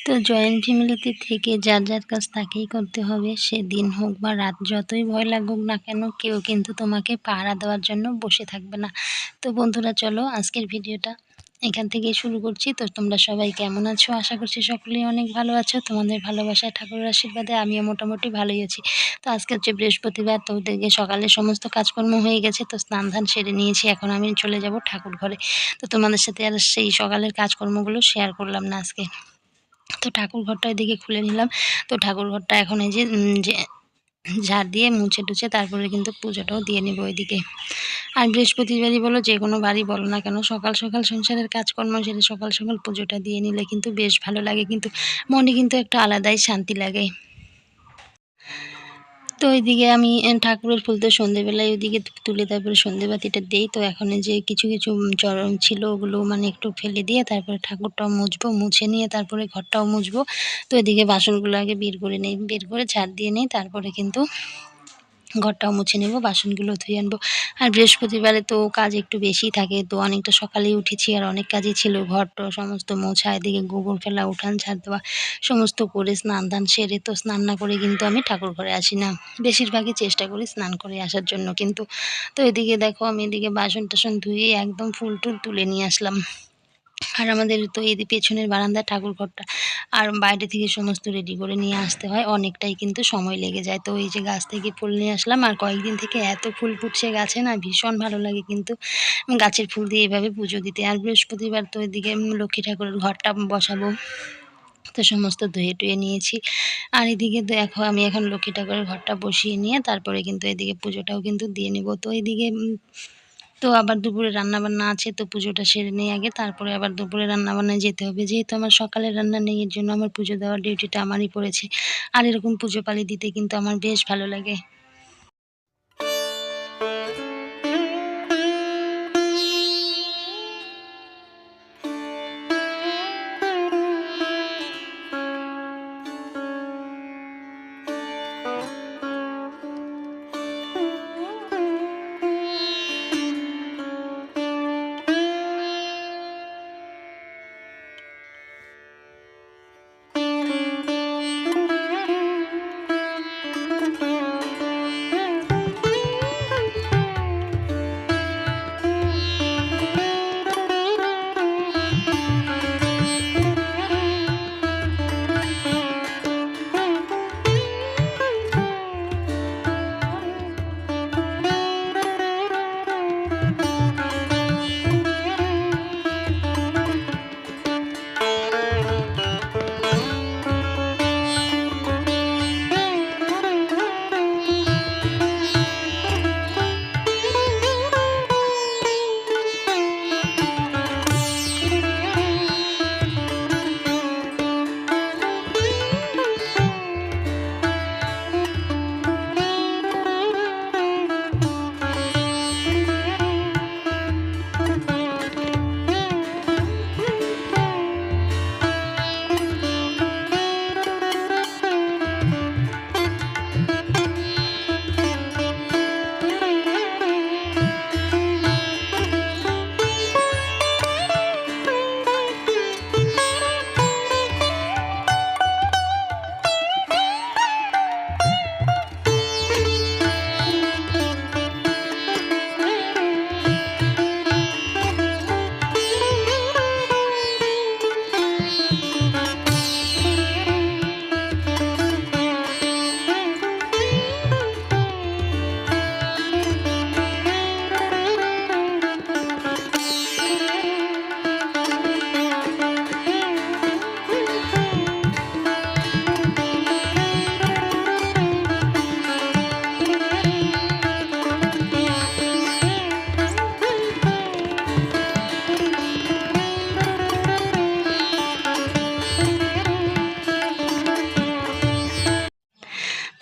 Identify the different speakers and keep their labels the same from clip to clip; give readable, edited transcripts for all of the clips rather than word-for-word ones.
Speaker 1: তো জয়েন্ট ফ্যামিলিতে থেকে যার যার কাজ তাকেই করতে হবে, সে দিন হোক বা রাত, যতই ভয় লাগুক না কেন কেউ কিন্তু তোমাকে পাহারা দেওয়ার জন্য বসে থাকবে না। তো বন্ধুরা চলো আজকের ভিডিওটা এখান থেকেই শুরু করছি। তো তোমরা সবাই কেমন আছো? আশা করছি সকলেই অনেক ভালো আছো। তোমাদের ভালোবাসায় ঠাকুরের আশীর্বাদে আমিও মোটামুটি ভালোই আছি। তো আজকে হচ্ছে বৃহস্পতিবার, তো ওদেরকে সকালে সমস্ত কাজকর্ম হয়ে গেছে, তো স্নান ধান সেরে নিয়েছি। এখন আমি চলে যাব ঠাকুর ঘরে। তো তোমাদের সাথে আর সেই সকালের কাজকর্মগুলো শেয়ার করলাম না আজকে। তো ঠাকুর ঘরটা এদিকে খুলে নিলাম। তো ঠাকুর ঘরটা এখন এই যে ঝাড় দিয়ে মুছে টুছে তারপরে কিন্তু পুজোটাও দিয়ে নেব ওইদিকে। আর বৃহস্পতিবারই বলো, যে কোনো বাড়ি বলো না কেন, সকাল সকাল সংসারের কাজকর্ম সেরে সকাল সকাল পুজোটা দিয়ে নিলে কিন্তু বেশ ভালো লাগে, কিন্তু মনে কিন্তু একটা আলাদাই শান্তি লাগে। তো ওইদিকে আমি ঠাকুরের ফুল তো সন্ধেবেলায় ওইদিকে তুলে তারপরে সন্ধেবাতিটা দেই। তো এখন এই যে কিছু কিছু চরণ ছিল ওগুলো মানে একটু ফেলে দিয়ে তারপরে ঠাকুরটাও মুছবো, মুছে নিয়ে তারপরে ঘরটাও মুছবো। তো এদিকে বাসনগুলো আগে বের করে নেই, বের করে ঝাড় দিয়ে নেই, তারপরে কিন্তু ঘরটাও মুছে নেব, বাসনগুলো ধুয়ে আনবো। আর বৃহস্পতিবারে তো কাজ একটু বেশি থাকে, তো অনেকটা সকালেই উঠেছি আর অনেক কাজই ছিল, ঘরটা সমস্ত মোছা, এদিকে গোবর ফেলা, উঠান ঝাড় দেওয়া সমস্ত করে স্নান ধান সেরে, তো স্নান না করে কিন্তু আমি ঠাকুর ঘরে আসি না, বেশিরভাগই চেষ্টা করি স্নান করে আসার জন্য কিন্তু। তো এদিকে দেখো আমি এদিকে বাসন টাসন ধুয়ে একদম ফুল টুল তুলে নিয়ে আসলাম। আর আমাদের তো এই পেছনের বারান্দায় ঠাকুর ঘরটা, আর বাইরে থেকে সমস্ত রেডি করে নিয়ে আসতে হয়, অনেকটাই কিন্তু সময় লেগে যায়। তো এই যে গাছ থেকে ফুল নিয়ে আসলাম, আর কয়েকদিন থেকে এত ফুল ফুটছে গাছে না, ভীষণ ভালো লাগে কিন্তু গাছের ফুল দিয়ে এভাবে পুজো দিতে। আর বৃহস্পতিবার তো এদিকে লক্ষ্মী ঠাকুরের ঘরটা বসাবো, তো সমস্ত ধুয়ে টুয়ে নিয়েছি। আর এদিকে দেখো আমি এখন লক্ষ্মী ঠাকুরের ঘরটা বসিয়ে নিয়ে তারপরে কিন্তু এদিকে পুজোটাও কিন্তু দিয়ে নেব। তো এদিকে তো আবার দুপুরে রান্নাবান্না আছে, তো পুজোটা সেরে নেই আগে, তারপরে আবার দুপুরে রান্নাবান্নায় যেতে হবে। যেহেতু আমার সকালে রান্না নেই, এর জন্য আমার পুজো দেওয়ার ডিউটিটা আমারই পড়েছে। আর এরকম পুজো পালি দিতে কিন্তু আমার বেশ ভালো লাগে।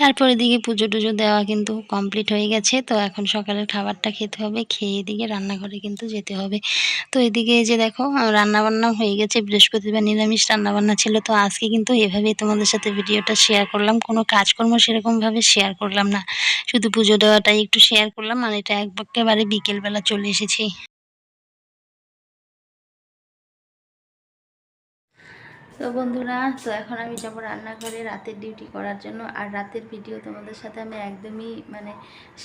Speaker 1: তারপর এদিকে পুজো টুজো দেওয়া কিন্তু কমপ্লিট হয়ে গেছে। তো এখন সকালের খাবারটা খেতে হবে, খেয়ে এদিকে রান্নাঘরে কিন্তু যেতে হবে। তো এদিকে এই যে দেখো রান্নাবান্না হয়ে গেছে, বৃহস্পতিবার নিরামিষ রান্নাবান্না ছিল। তো আজকে কিন্তু এভাবেই তোমাদের সাথে ভিডিওটা শেয়ার করলাম, কোনো কাজকর্ম সেরকমভাবে শেয়ার করলাম না, শুধু পুজো দেওয়াটাই একটু শেয়ার করলাম। আর এটা একেবারে বিকেলবেলা চলে এসেছি। তো বন্ধুরা, তো এখন আমি যাব রান্নাঘরে রাতের ডিউটি করার জন্য। আর রাতের ভিডিও তোমাদের সাথে আমি একদমই মানে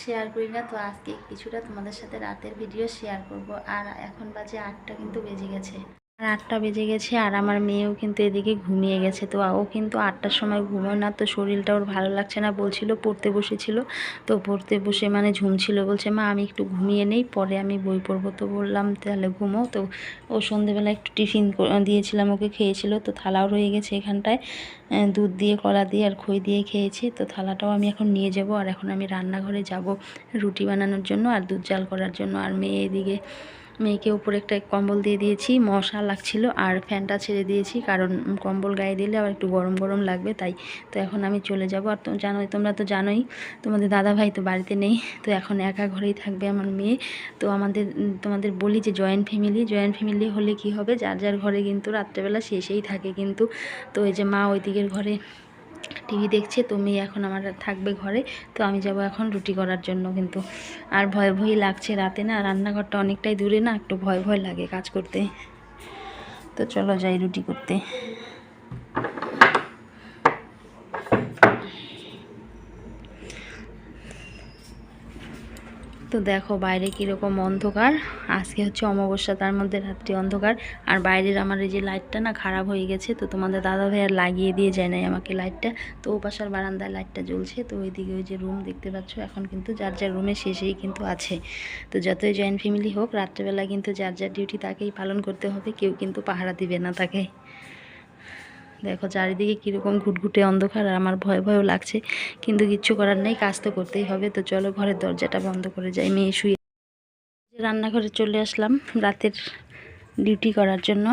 Speaker 1: শেয়ার করি না, তো আজকে কিছুটা তোমাদের সাথে রাতের ভিডিও শেয়ার করব। আর এখন বাজে 8টা কিন্তু বেজে গেছে, আর 8টা বেজে গেছে, আর আমার মেয়েও কিন্তু এদিকে ঘুমিয়ে গেছে। তো ও কিন্তু 8টার সময় ঘুমোয় না, তো শরীরটা ওর ভালো লাগছে না বলছিল, পড়তে বসেছিল। তো পড়তে বসে মানে ঝুমছিল, বলছে মা আমি একটু ঘুমিয়ে নেই, পরে আমি বই পড়বো। তো বললাম তাহলে ঘুমো। তো ও সন্ধেবেলা একটু টিফিন দিয়েছিলাম, ওকে খেয়েছিল। তো থালাও রয়ে গেছে এখানটায়, দুধ দিয়ে কলা দিয়ে আর খই দিয়ে খেয়েছি। তো থালাটাও আমি এখন নিয়ে যাব। আর এখন আমি রান্নাঘরে যাব রুটি বানানোর জন্য আর দুধ জাল করার জন্য। আর মেয়েকে উপরে একটা কম্বল দিয়ে দিয়েছি, মশা লাগছিল, আর ফ্যানটা ছেড়ে দিয়েছি, কারণ কম্বল গায়ে দিলে আবার একটু গরম গরম লাগবে তাই। তো এখন আমি চলে যাব। আর তোমরা তো জানোই তোমাদের দাদাভাই তো বাড়িতে নেই, তো এখন একা ঘরেই থাকবে আমার মেয়ে। তো তোমাদের বলি যে জয়েন্ট ফ্যামিলি হলে কি হবে, যার যার ঘরে কিন্তু রাত্রেবেলা শেষেই থাকে কিন্তু। তো এই যে মা ওই দিকের ঘরে টিভি দেখছে, তো মেয়ে এখন আমার থাকবে ঘরে। তো আমি যাব এখন রুটি করার জন্য কিন্তু। আর ভয় ভয় লাগছে, রাতে না রান্নাঘরটা অনেকটাই দূরে না, একটু ভয় ভয় লাগে কাজ করতে। তো চলো যাই রুটি করতে। তো দেখো বাইরে কীরকম অন্ধকার, আজকে হচ্ছে অমাবস্যা, তার মধ্যে রাত্রি অন্ধকার। আর বাইরের আমার এই যে লাইটটা না খারাপ হয়ে গেছে, তো তোমাদের দাদাভাই আর লাগিয়ে দিয়ে যায় নাই আমাকে লাইটটা। তো ও পাশার বারান্দায় লাইটটা জ্বলছে। তো ওইদিকে ওই যে রুম দেখতে পাচ্ছ, এখন কিন্তু যার যার রুমে শেষেই কিন্তু আছে। তো যতই জয়েন্ট ফ্যামিলি হোক, রাত্রেবেলা কিন্তু যার যার ডিউটি তাকেই পালন করতে হবে, কেউ কিন্তু পাহারা দিবে না তাকে। দেখো চারিদিকে কীরকম ঘুটঘুটে অন্ধকার, আর আমার ভয় ভয়ও লাগছে, কিন্তু কিচ্ছু করার নেই, কাজ তো করতেই হবে। তো চলো ঘরের দরজাটা বন্ধ করে যাই, মেয়ে শুয়ে। রান্নাঘরে চলে আসলাম রাতের ডিউটি করার জন্য।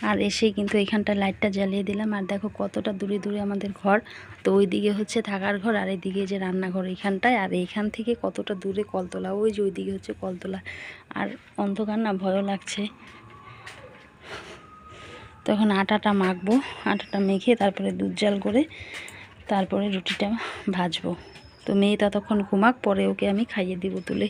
Speaker 1: আর এসেই কিন্তু এখানটা লাইটটা জ্বালিয়ে দিলাম। আর দেখো কতটা দূরে দূরে আমাদের ঘর, তো ওইদিকে হচ্ছে থাকার ঘর, আর এইদিকে যে রান্নাঘর এইখানটায়, আর এইখান থেকে কতটা দূরে কলতলা, ওই যে ওইদিকে হচ্ছে কলতলা। আর অন্ধকার না, ভয়ও লাগছে। তখন আটাটা মাখবো, আটাটা মেখে তারপরে দুধ জাল করে তারপরে রুটিটা ভাজবো। তো মেয়ে ততক্ষণ ঘুমাক, পরে ওকে আমি খাইয়ে দিব তুলে।